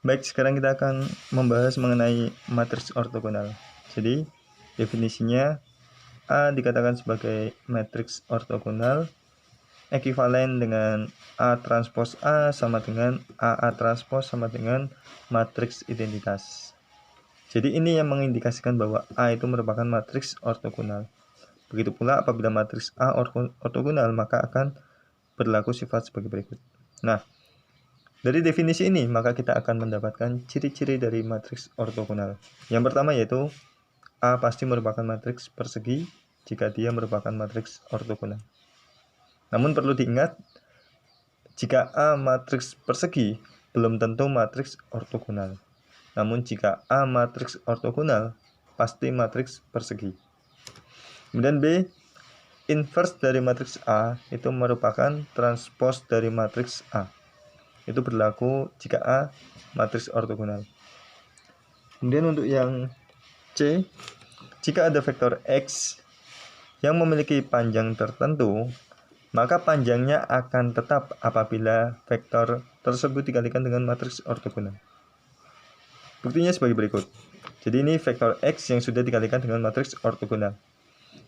Baik, sekarang kita akan membahas mengenai matriks ortogonal. Jadi, definisinya A dikatakan sebagai matriks ortogonal ekivalen dengan A transpos A sama dengan AA transpos sama dengan matriks identitas. Jadi ini yang mengindikasikan bahwa A itu merupakan matriks ortogonal. Begitu pula apabila matriks A ortogonal, maka akan berlaku sifat sebagai berikut. Nah, dari definisi ini, maka kita akan mendapatkan ciri-ciri dari matriks ortogonal. Yang pertama yaitu A pasti merupakan matriks persegi jika dia merupakan matriks ortogonal. Namun perlu diingat, jika A matriks persegi, belum tentu matriks ortogonal. Namun jika A matriks ortogonal, pasti matriks persegi. Kemudian B, inverse dari matriks A itu merupakan transpos dari matriks A. Itu berlaku jika A matriks ortogonal. Kemudian untuk yang C, jika ada vektor X yang memiliki panjang tertentu, maka panjangnya akan tetap apabila vektor tersebut dikalikan dengan matriks ortogonal. Buktinya sebagai berikut. Jadi ini vektor X yang sudah dikalikan dengan matriks ortogonal.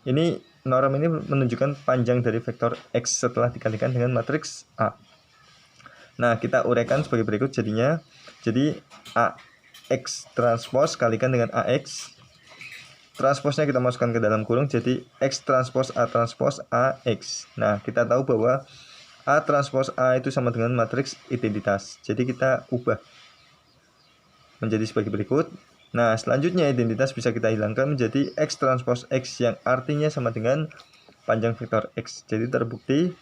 Ini norm ini menunjukkan panjang dari vektor X setelah dikalikan dengan matriks A. Nah, kita uraikan sebagai berikut jadinya. Jadi AX transpos kalikan dengan AX. Transposnya kita masukkan ke dalam kurung, jadi X transpos AX. Nah, kita tahu bahwa A transpos A itu sama dengan matriks identitas. Jadi kita ubah menjadi sebagai berikut. Nah, selanjutnya identitas bisa kita hilangkan menjadi X transpos X yang artinya sama dengan panjang vektor X. Jadi terbukti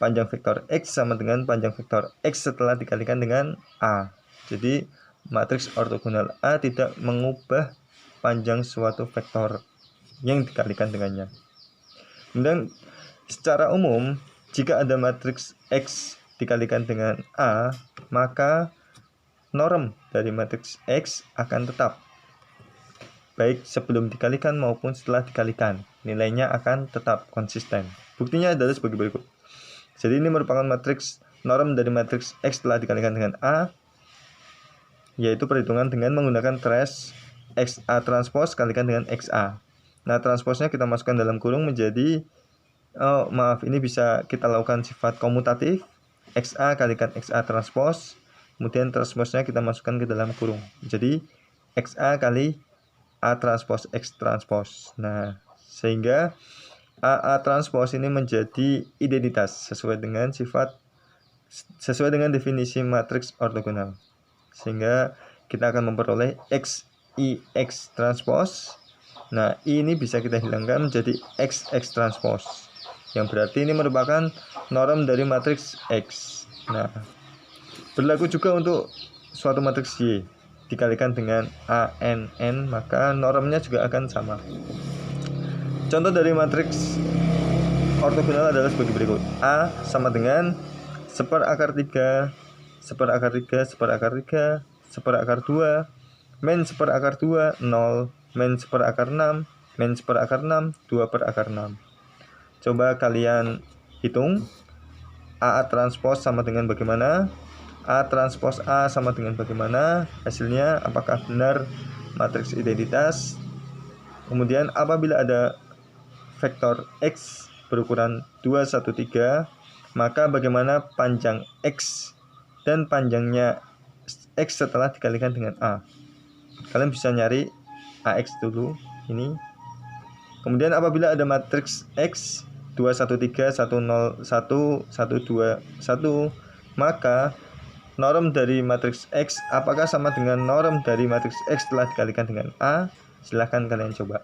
panjang vektor X sama dengan panjang vektor X setelah dikalikan dengan A. Jadi matriks ortogonal A tidak mengubah panjang suatu vektor yang dikalikan dengannya. Kemudian secara umum, jika ada matriks X dikalikan dengan A, maka norm dari matriks X akan tetap, baik sebelum dikalikan maupun setelah dikalikan. Nilainya akan tetap konsisten. Buktinya adalah sebagai berikut. Jadi ini merupakan matriks norm dari matriks X setelah dikalikan dengan A, yaitu perhitungan dengan menggunakan trace XA transpos kalikan dengan XA. Nah, transposnya kita masukkan dalam kurung menjadi ini bisa kita lakukan sifat komutatif XA kalikan XA transpos, kemudian transposnya kita masukkan ke dalam kurung. Jadi XA kali A transpos X transpos. Nah, sehingga AA transpos ini menjadi identitas sesuai dengan definisi matriks ortogonal. Sehingga kita akan memperoleh XIX transpos. Nah, I ini bisa kita hilangkan menjadi XX transpos, yang berarti ini merupakan norm dari matriks X. Nah, berlaku juga untuk suatu matriks Y dikalikan dengan ANN, maka normnya juga akan sama. Contoh dari matriks ortogonal adalah sebagai berikut. A sama dengan 1/3, 1/3, 1/3, 1/2, min 1/2, 0, min 1/6, min 1/6, 2/6. Coba kalian hitung. AA transpos sama dengan bagaimana? A transpos A sama dengan bagaimana? Hasilnya apakah benar matriks identitas? Kemudian apabila ada vektor X berukuran 2, 1, 3, maka bagaimana panjang X dan panjangnya X setelah dikalikan dengan A? Kalian bisa nyari AX dulu ini. Kemudian apabila ada matriks X 2, 1, 3, 1, 0, 1, 1, 2, 1, maka norm dari matriks X apakah sama dengan norm dari matriks X setelah dikalikan dengan A? Silahkan kalian coba.